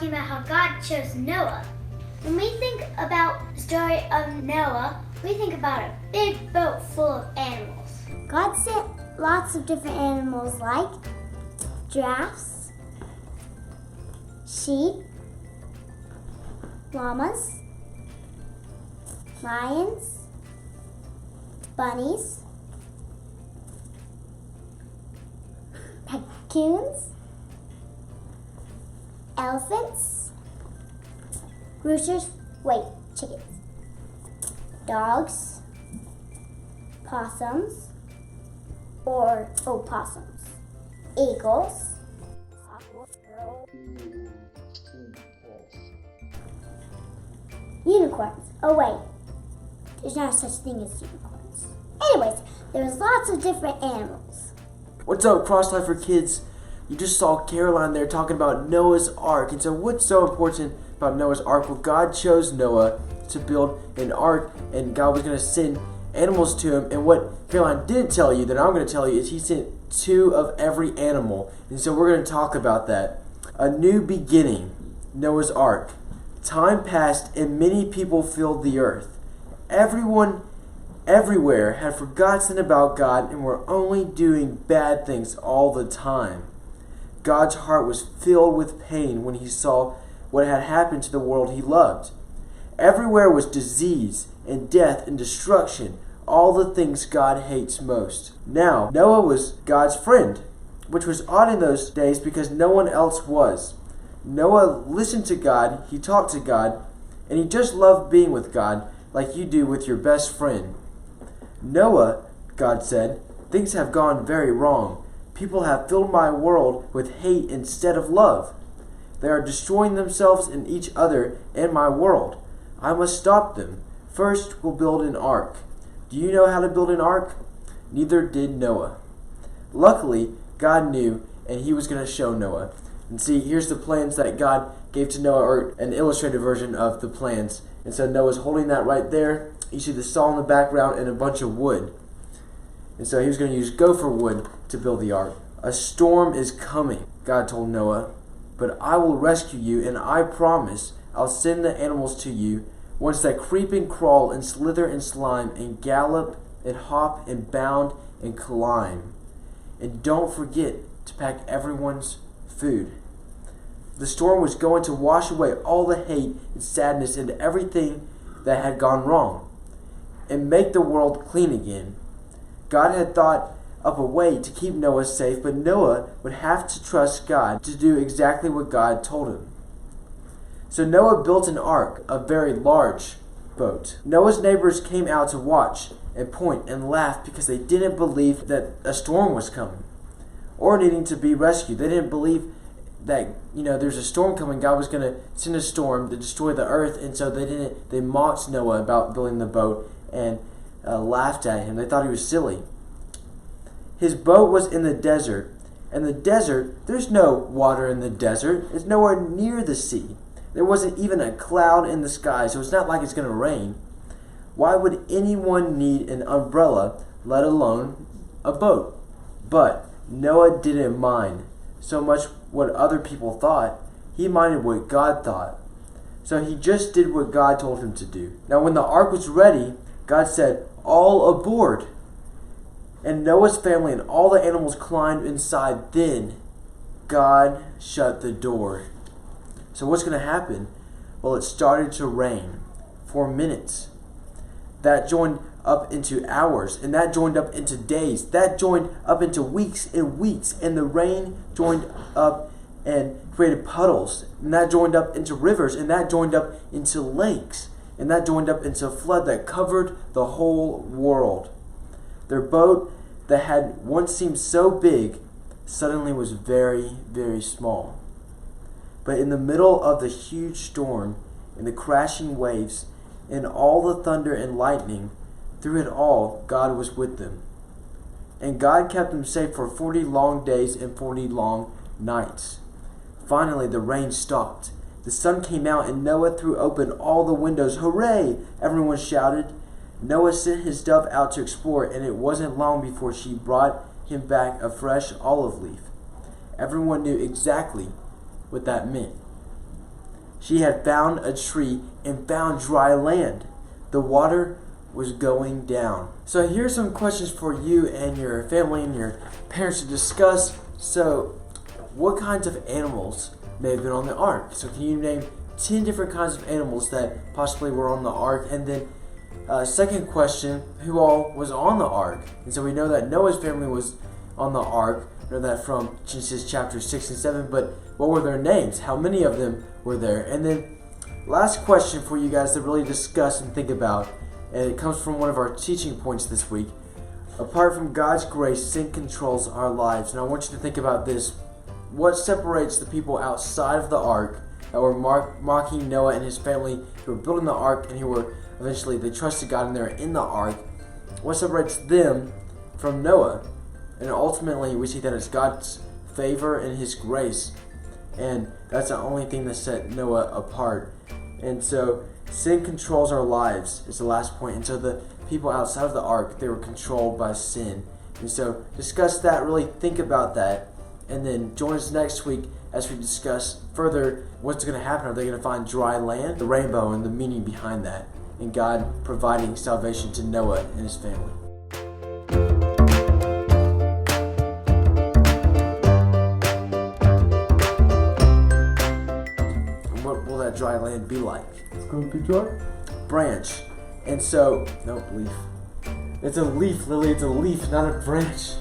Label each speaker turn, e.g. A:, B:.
A: talking about how God chose Noah. When we think about the story of Noah, we think about a big boat full of animals. God sent lots of different animals like giraffes, sheep, llamas, lions, bunnies, raccoons, elephants, roosters, chickens, dogs, possums, eagles, unicorns. Oh wait, there's not such thing as unicorns. Anyways, there's lots of different animals.
B: What's up, Crosslife for Kids? You just saw Caroline there talking about Noah's Ark. And so what's so important about Noah's Ark? Well, God chose Noah to build an ark, and God was going to send animals to him. And what Caroline did tell you that I'm going to tell you is he sent 2 of every animal. And so we're going to talk about that. A new beginning, Noah's Ark. Time passed and many people filled the earth. Everyone everywhere had forgotten about God and were only doing bad things all the time. God's heart was filled with pain when he saw what had happened to the world he loved. Everywhere was disease and death and destruction, all the things God hates most. Now, Noah was God's friend, which was odd in those days because no one else was. Noah listened to God, he talked to God, and he just loved being with God like you do with your best friend. Noah, God said, things have gone very wrong. People have filled my world with hate instead of love. They are destroying themselves and each other and my world. I must stop them. First, we'll build an ark. Do you know how to build an ark? Neither did Noah. Luckily, God knew, and he was going to show Noah. And see, here's the plans that God gave to Noah, or an illustrated version of the plans. And so Noah's holding that right there. You see the saw in the background and a bunch of wood. And so he was going to use gopher wood to build the ark. A storm is coming, God told Noah, but I will rescue you, and I promise I'll send the animals to you, ones that creep and crawl and slither and slime and gallop and hop and bound and climb. And don't forget to pack everyone's food. The storm was going to wash away all the hate and sadness and everything that had gone wrong, and make the world clean again. God had thought up a way to keep Noah safe, but Noah would have to trust God to do exactly what God told him. So Noah built an ark, a very large boat. Noah's neighbors came out to watch and point and laugh because they didn't believe that a storm was coming or needing to be rescued. They didn't believe that, there's a storm coming. God was going to send a storm to destroy the earth, and so they mocked Noah about building the boat and laughed at him. They thought he was silly. His boat was in the desert, and the desert, there's no water in the desert. It's nowhere near the sea. There wasn't even a cloud in the sky, so it's not like it's going to rain. Why would anyone need an umbrella, let alone a boat? But Noah didn't mind so much what other people thought. He minded what God thought. So he just did what God told him to do. Now when the ark was ready, God said, "All aboard." And Noah's family and all the animals climbed inside. Then God shut the door. So what's going to happen? Well, it started to rain for minutes. That joined up into hours, and that joined up into days. That joined up into weeks and weeks, and the rain joined up and created puddles, and that joined up into rivers, and that joined up into lakes, and that joined up into a flood that covered the whole world. Their boat that had once seemed so big suddenly was very, very small. But in the middle of the huge storm and the crashing waves and all the thunder and lightning, through it all, God was with them. And God kept them safe for 40 long days and 40 long nights. Finally, the rain stopped. The sun came out and Noah threw open all the windows. Hooray! Everyone shouted. Noah sent his dove out to explore, and it wasn't long before she brought him back a fresh olive leaf. Everyone knew exactly what that meant. she had found a tree and found dry land. The water was going down. So here's some questions for you and your family and your parents to discuss. So what kinds of animals may have been on the ark? So can you name 10 different kinds of animals that possibly were on the ark? And then second question, who all was on the ark? And so we know that Noah's family was on the ark. We know that from Genesis chapter 6 and 7, but what were their names? How many of them were there? And then last question for you guys to really discuss and think about, and it comes from one of our teaching points this week. Apart from God's grace, sin controls our lives. And I want you to think about this. What separates the people outside of the ark that were mocking Noah and his family, who were building the ark and who were eventually, they trusted God and they're in the ark? What separates them from Noah? And ultimately, we see that it's God's favor and His grace. And that's the only thing that set Noah apart. And so, sin controls our lives is the last point. And so the people outside of the ark, they were controlled by sin. And so, discuss that, really think about that. And then join us next week as we discuss further what's going to happen. Are they going to find dry land? The rainbow and the meaning behind that. And God providing salvation to Noah and his family. And what will that dry land be like?
C: It's going to be dry.
B: Branch. And so, nope, leaf. It's a leaf, Lily. It's a leaf, not a branch.